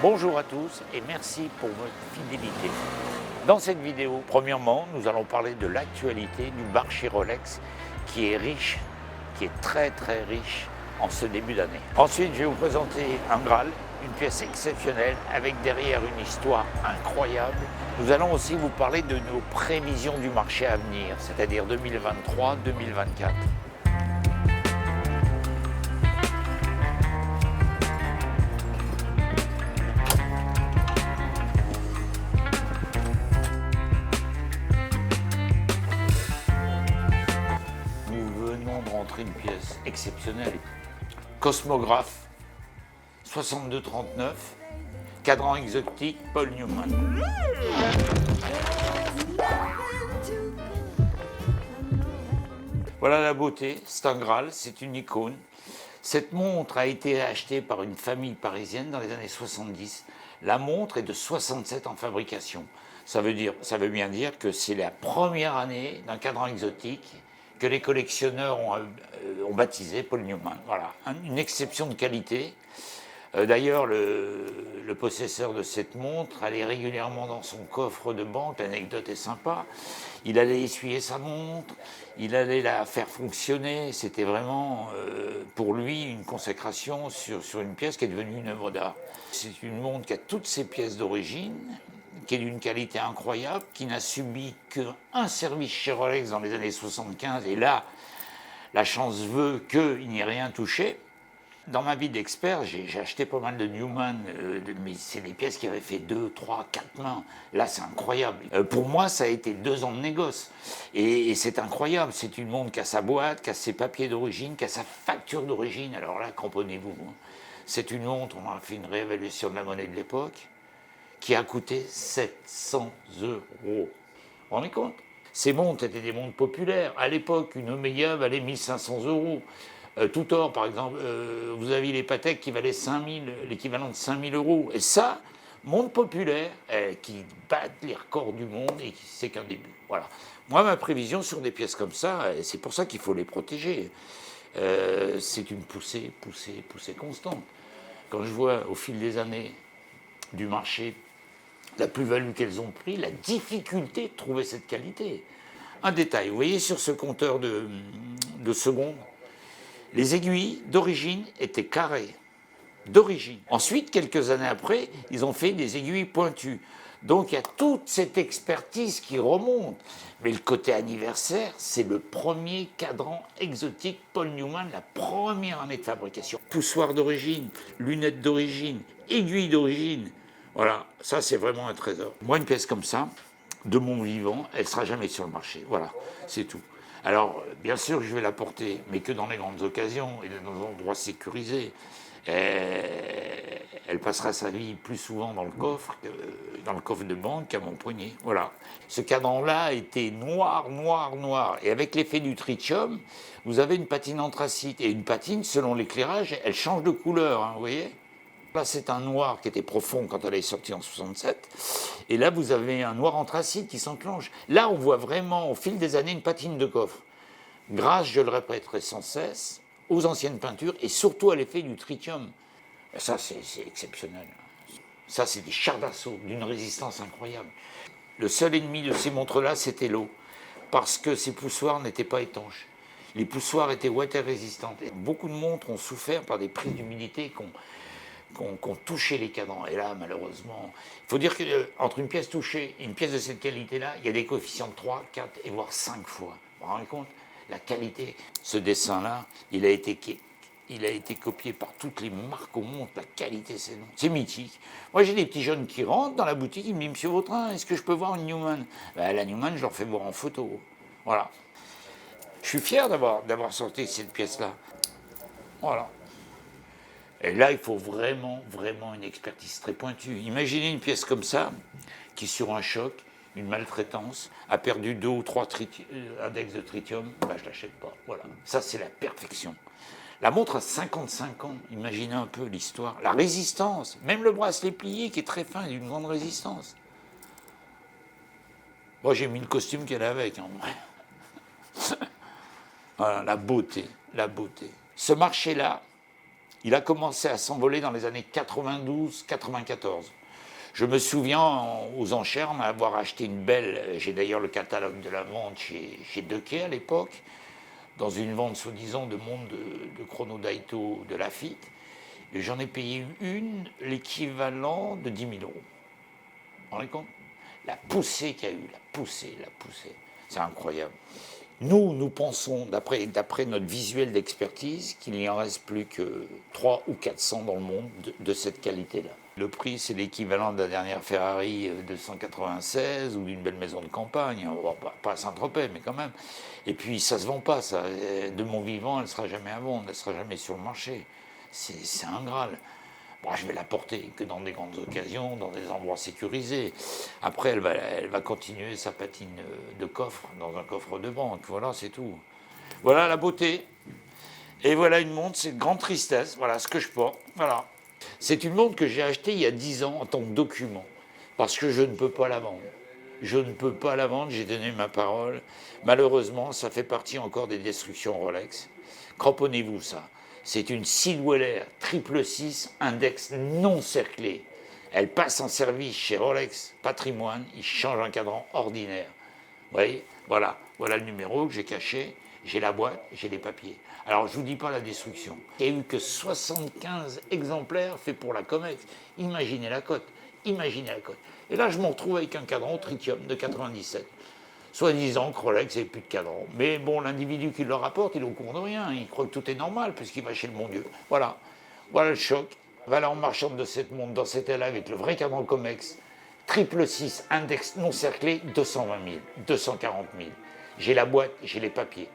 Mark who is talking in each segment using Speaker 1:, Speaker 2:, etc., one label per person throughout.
Speaker 1: Bonjour à tous et merci pour votre fidélité. Dans cette vidéo, premièrement, nous allons parler de l'actualité du marché Rolex qui est riche, qui est très très riche en ce début d'année. Ensuite, je vais vous présenter un Graal, une pièce exceptionnelle avec derrière une histoire incroyable. Nous allons aussi vous parler de nos prévisions du marché à venir, c'est-à-dire 2023-2024. Nous venons de rentrer une pièce exceptionnelle. Cosmographe 6239, cadran exotique Paul Newman. Voilà la beauté, c'est un Graal, c'est une icône. Cette montre a été achetée par une famille parisienne dans les années 70. La montre est de 67 en fabrication. Ça veut bien dire que c'est la première année d'un cadran exotique que les collectionneurs ont baptisé Paul Newman. Voilà, une exception de qualité. D'ailleurs, le possesseur de cette montre allait régulièrement dans son coffre de banque. L'anecdote est sympa. Il allait essuyer sa montre, il allait la faire fonctionner. C'était vraiment pour lui une consécration sur une pièce qui est devenue une œuvre d'art. C'est une montre qui a toutes ses pièces d'origine, qui est d'une qualité incroyable, qui n'a subi qu'un service chez Rolex dans les années 75. Et là, la chance veut qu'il n'y ait rien touché. Dans ma vie d'expert, j'ai acheté pas mal de Newman, mais c'est des pièces qui avaient fait 2, 3, 4 mains. Là, c'est incroyable. Pour moi, ça a été 2 ans de négoce. Et c'est incroyable. C'est une montre qui a sa boîte, qui a ses papiers d'origine, qui a sa facture d'origine. Alors là, cramponnez-vous. C'est une montre, on a fait une réévaluation de la monnaie de l'époque, qui a coûté 700 euros. Vous vous rendez compte? Ces montres étaient des montres populaires. À l'époque, une Omega valait 1500 euros. Tout or, par exemple, vous aviez les Patek qui valaient 5000, l'équivalent de 5000 euros. Et ça, monde populaire, qui battent les records du monde et c'est qu'un début. Voilà. Moi, ma prévision sur des pièces comme ça, c'est pour ça qu'il faut les protéger. C'est une poussée constante. Quand je vois au fil des années du marché la plus-value qu'elles ont pris, la difficulté de trouver cette qualité. Un détail, vous voyez sur ce compteur de secondes, les aiguilles d'origine étaient carrées, d'origine. Ensuite, quelques années après, ils ont fait des aiguilles pointues. Donc il y a toute cette expertise qui remonte. Mais le côté anniversaire, c'est le premier cadran exotique Paul Newman, la première année de fabrication. Poussoir d'origine, lunettes d'origine, aiguilles d'origine. Voilà, ça c'est vraiment un trésor. Moi, une pièce comme ça, de mon vivant, elle ne sera jamais sur le marché. Voilà, c'est tout. Alors, bien sûr, je vais la porter, mais que dans les grandes occasions et dans des endroits sécurisés. Elle passera sa vie plus souvent dans le coffre de banque qu'à mon poignet. Voilà. Ce cadran-là était noir. Et avec l'effet du tritium, vous avez une patine anthracite. Et une patine, selon l'éclairage, elle change de couleur, hein, vous voyez ? Là, c'est un noir qui était profond quand elle est sortie en 67. Et là, vous avez un noir anthracite qui s'enclenche. Là, on voit vraiment, au fil des années, une patine de coffre. Grâce, je le répéterai sans cesse, aux anciennes peintures et surtout à l'effet du tritium. Ça, c'est exceptionnel. Ça, c'est des chars d'assaut d'une résistance incroyable. Le seul ennemi de ces montres-là, c'était l'eau, parce que ces poussoirs n'étaient pas étanches. Les poussoirs étaient water résistantes. Et beaucoup de montres ont souffert par des prises d'humidité qu'on touché les cadrans. Et là, malheureusement, il faut dire qu'entre une pièce touchée et une pièce de cette qualité-là, il y a des coefficients de 3, 4 et voire 5 fois. Vous vous rendez compte? La qualité. Ce dessin-là, il a été copié par toutes les marques au monde. La qualité, c'est mythique. Moi, j'ai des petits jeunes qui rentrent dans la boutique, ils me disent, Monsieur Vautrin, est-ce que je peux voir une Newman? La Newman, je leur fais voir en photo. Voilà. Je suis fier d'avoir sorti cette pièce-là. Voilà. Et là, il faut vraiment une expertise très pointue. Imaginez une pièce comme ça, qui sur un choc, une maltraitance, a perdu 2 ou 3 index de tritium, ben, je ne l'achète pas. Voilà. Ça, c'est la perfection. La montre a 55 ans, imaginez un peu l'histoire. La résistance, même le bracelet plié qui est très fin, d'une grande résistance. Moi, j'ai mis le costume qu'elle a avec. Hein. Voilà, la beauté. Ce marché-là, Il a commencé à s'envoler dans les années 92-94. Je me souviens aux enchères m'avoir acheté une belle, j'ai d'ailleurs le catalogue de la vente chez Dequet à l'époque, dans une vente soi-disant de monde de chrono Daito de Lafitte. Et j'en ai payé une, l'équivalent de 10 000 euros. Vous vous rendez compte? La poussée qu'il y a eu, la poussée. C'est incroyable. Nous pensons, d'après notre visuel d'expertise, qu'il n'y en reste plus que 300 ou 400 dans le monde de cette qualité-là. Le prix, c'est l'équivalent de la dernière Ferrari 296 ou d'une belle maison de campagne. Pas à Saint-Tropez, mais quand même. Et puis, ça ne se vend pas, ça. De mon vivant, elle ne sera jamais à vendre, elle ne sera jamais sur le marché. C'est un Graal. Bon, je vais la porter que dans des grandes occasions, dans des endroits sécurisés. Après, elle va continuer sa patine de coffre, dans un coffre de banque. Voilà, c'est tout. Voilà la beauté. Et voilà une montre, c'est une grande tristesse. Voilà ce que je porte. Voilà. C'est une montre que j'ai achetée il y a 10 ans en tant que document. Parce que je ne peux pas la vendre. Je ne peux pas la vendre, j'ai donné ma parole. Malheureusement, ça fait partie encore des destructions Rolex. Cramponnez-vous ça. C'est une Sidweller 666 index non cerclé. Elle passe en service chez Rolex Patrimoine, il change un cadran ordinaire. Vous voyez, voilà le numéro que j'ai caché, j'ai la boîte, j'ai les papiers. Alors je ne vous dis pas la destruction. Il n'y a eu que 75 exemplaires faits pour la Comex. Imaginez la cote, Et là je me retrouve avec un cadran tritium de 97. Soi-disant que Rolex n'avait plus de cadran. Mais bon, l'individu qui le rapporte, il est au courant de rien. Il croit que tout est normal puisqu'il va chez le bon Dieu. Voilà le choc. Valeur marchande de cette montre dans cette aile avec le vrai cadran Comex. 666, index non cerclé, 220 000, 240 000. J'ai la boîte, j'ai les papiers.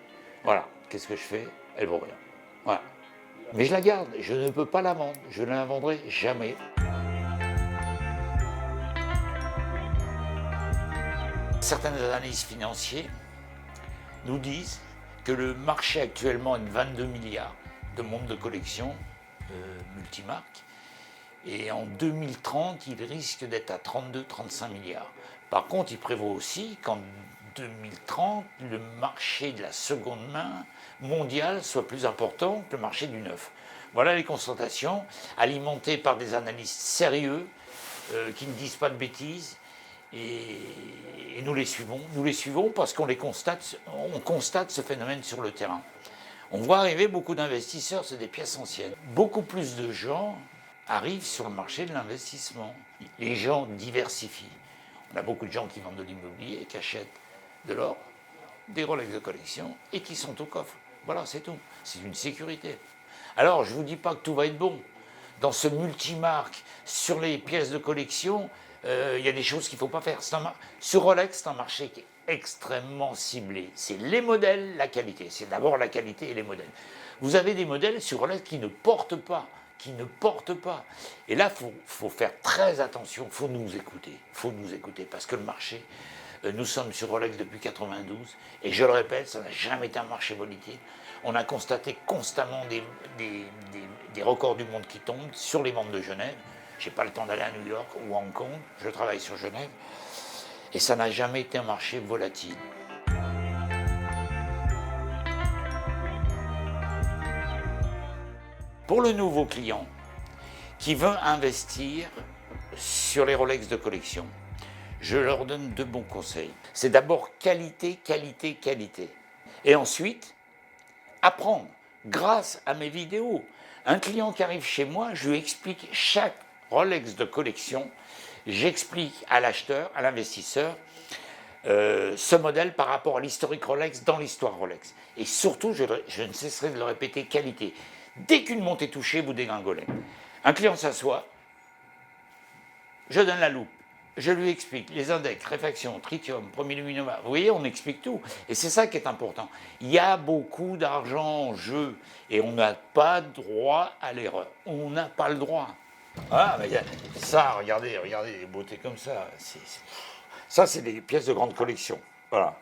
Speaker 1: Voilà. Qu'est-ce que je fais? Elle vaut rien. Voilà. Mais je la garde. Je ne peux pas la vendre. Je ne la vendrai jamais. Certaines analyses financières nous disent que le marché actuellement est de 22 milliards de montres de collection multimarques. Et en 2030, il risque d'être à 32-35 milliards. Par contre, il prévoit aussi qu'en 2030, le marché de la seconde main mondiale soit plus important que le marché du neuf. Voilà les constatations, alimentées par des analystes sérieux qui ne disent pas de bêtises. Et nous les suivons parce qu'on constate ce phénomène sur le terrain. On voit arriver beaucoup d'investisseurs, c'est des pièces anciennes. Beaucoup plus de gens arrivent sur le marché de l'investissement. Les gens diversifient. On a beaucoup de gens qui vendent de l'immobilier, qui achètent de l'or, des Rolex de collection et qui sont au coffre. Voilà, c'est tout. C'est une sécurité. Alors, je ne vous dis pas que tout va être bon. Dans ce multimarque, sur les pièces de collection, il y a des choses qu'il ne faut pas faire. Sur Rolex, c'est un marché qui est extrêmement ciblé. C'est les modèles, la qualité. C'est d'abord la qualité et les modèles. Vous avez des modèles sur Rolex qui ne portent pas. Et là, il faut faire très attention, il faut nous écouter, parce que le marché, nous sommes sur Rolex depuis 92, et je le répète, ça n'a jamais été un marché volatile. On a constaté constamment des records du monde qui tombent sur les ventes de Genève. Je n'ai pas le temps d'aller à New York ou à Hong Kong, je travaille sur Genève, et ça n'a jamais été un marché volatile. Pour le nouveau client qui veut investir sur les Rolex de collection, je leur donne deux bons conseils. C'est d'abord qualité. Et ensuite, apprendre grâce à mes vidéos. Un client qui arrive chez moi, je lui explique chaque Rolex de collection. J'explique à l'acheteur, à l'investisseur, ce modèle par rapport à l'historique Rolex dans l'histoire Rolex. Et surtout, je ne cesserai de le répéter, qualité. Dès qu'une montre est touchée, vous dégringolez. Un client s'assoit, je donne la loupe, je lui explique les index, réfraction, tritium, premier luminoma. Vous voyez, on explique tout. Et c'est ça qui est important. Il y a beaucoup d'argent en jeu et on n'a pas droit à l'erreur. On n'a pas le droit. Ah, mais ça, regardez les beautés comme ça. Ça, c'est des pièces de grande collection. Voilà.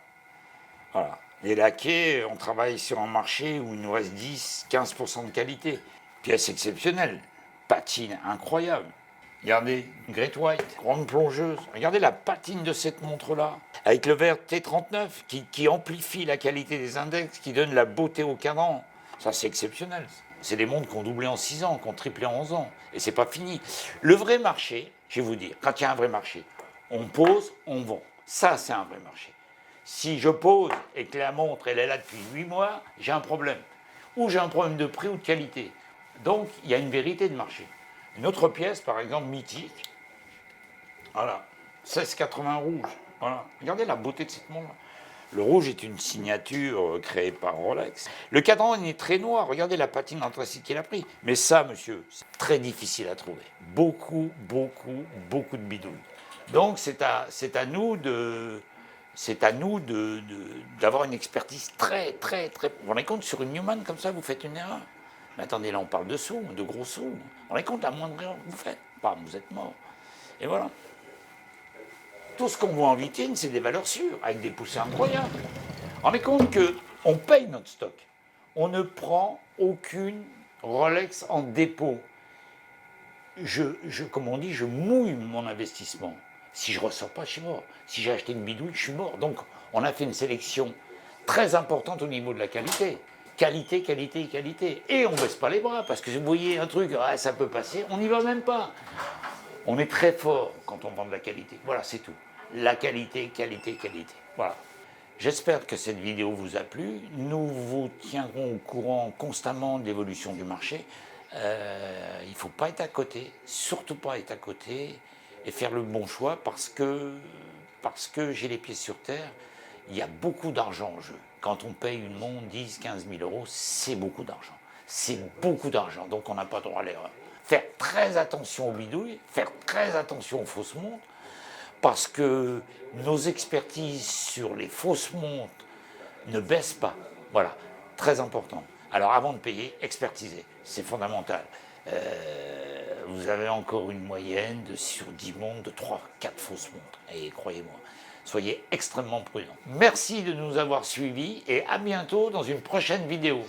Speaker 1: Les laquais, on travaille sur un marché où il nous reste 10-15% de qualité. Pièce exceptionnelle, patine incroyable. Regardez, Great White, grande plongeuse. Regardez la patine de cette montre-là, avec le verre T39 qui amplifie la qualité des index, qui donne la beauté au cadran. Ça, c'est exceptionnel. C'est des montres qui ont doublé en 6 ans, qui ont triplé en 11 ans. Et c'est pas fini. Le vrai marché, je vais vous dire, quand il y a un vrai marché, on pose, on vend. Ça, c'est un vrai marché. Si je pose et que la montre, elle est là depuis 8 mois, j'ai un problème. Ou j'ai un problème de prix ou de qualité. Donc, il y a une vérité de marché. Une autre pièce, par exemple, mythique. Voilà, 16,80 rouge. Voilà. Regardez la beauté de cette montre. Le rouge est une signature créée par Rolex. Le cadran est très noir. Regardez la patine anthracite qu'il a pris. Mais ça, monsieur, c'est très difficile à trouver. Beaucoup de bidouilles. Donc, c'est à nous d'avoir une expertise très. Vous vous rendez compte, sur une Newman comme ça, vous faites une erreur. Mais attendez, là, on parle de sous, de gros sous. Vous vous rendez compte, la moindre erreur que vous faites, bam, vous êtes mort. Et voilà. Tout ce qu'on voit en vitrine, c'est des valeurs sûres, avec des poussées incroyables. Vous vous rendez compte qu'on paye notre stock. On ne prend aucune Rolex en dépôt. Comme on dit, je mouille mon investissement. Si je ne ressors pas, je suis mort. Si j'ai acheté une bidouille, je suis mort. Donc, on a fait une sélection très importante au niveau de la qualité. Qualité. Et on ne baisse pas les bras, parce que vous voyez un truc, ah, ça peut passer, on n'y va même pas. On est très fort quand on vend de la qualité. Voilà, c'est tout. La qualité. Voilà. J'espère que cette vidéo vous a plu. Nous vous tiendrons au courant constamment de l'évolution du marché. Il ne faut pas être à côté, surtout pas être à côté, et faire le bon choix parce que j'ai les pieds sur terre. Il y a beaucoup d'argent en jeu. Quand on paye une montre 10, 15 000 euros, c'est beaucoup d'argent. C'est beaucoup d'argent, donc on n'a pas droit à l'erreur. Faire très attention aux bidouilles, faire très attention aux fausses montres, parce que nos expertises sur les fausses montres ne baissent pas. Voilà, très important. Alors avant de payer, expertisez, c'est fondamental. Vous avez encore une moyenne sur 10 montres de 3-4 fausses montres. Et croyez-moi, soyez extrêmement prudents. Merci de nous avoir suivis et à bientôt dans une prochaine vidéo.